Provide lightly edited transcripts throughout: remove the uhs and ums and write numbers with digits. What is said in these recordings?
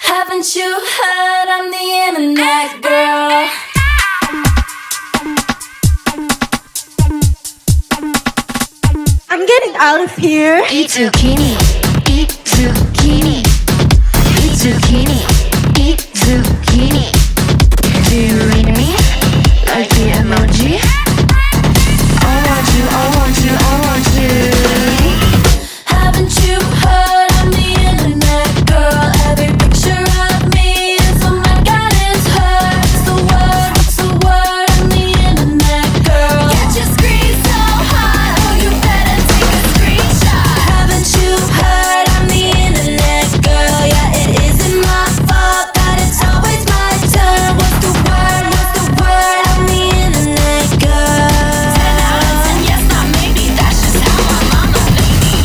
Haven't you heard I'm the internet girl? I'm getting out of here. Eat zucchini, eat zucchini, eat zucchini, eat zucchini. Do you read me? Like the emoji? I want you, I want you, I want you. Haven't you heard I'm the internet girl? Every picture of me is oh my god, it's her. What's the word? What's the word? I'm the internet girl. Get your screen so hot, oh you better take a screenshot. Haven't you heard I'm the internet girl? Yeah, it isn't my fault that it's always my turn. What's the word? What's the word? I'm the internet girl. 10 out of 10, yes, not maybe. That's just how my mama made me.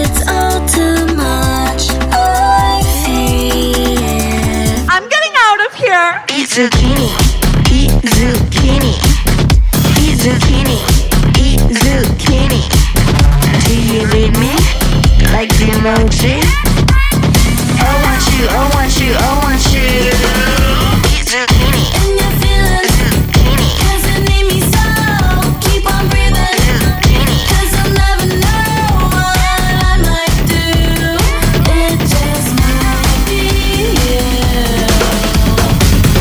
It's all too much. I hate it. I'm getting out of here. Eat zucchini, eat zucchini, eat zucchini, eat zucchini. Do you read me? Like the emoji? I want you, I want you, I want you. Eat zucchini, And you're feeling zucchini, cause you need me so. Keep on breathing, zucchini. cause you'll never know what I might do. It just might be you.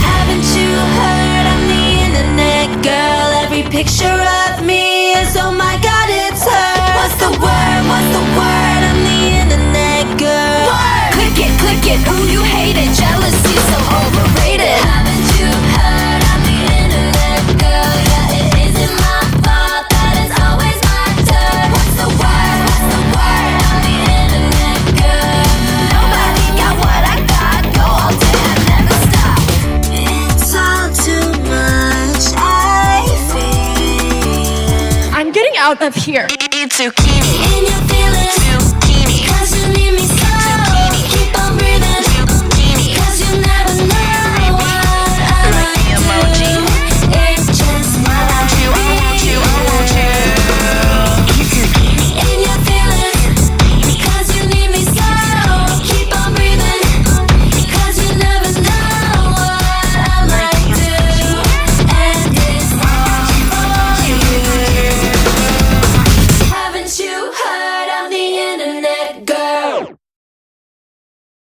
Haven't you heard I'm the internet girl? Every picture of me is oh my god, it's her. What's the word? What's the word? I'm the internet girl. Click it, ooh you hate it. Jealousy so overrated. Haven't you heard I'm the internet girl? Yeah, it isn't my fault that it's always my turn. What's the word? What's the word? I'm the internet girl. Nobody got what I got. Go all day, I never stop. It's all too much. I feel I'm getting out of here. Eat zucchini. in your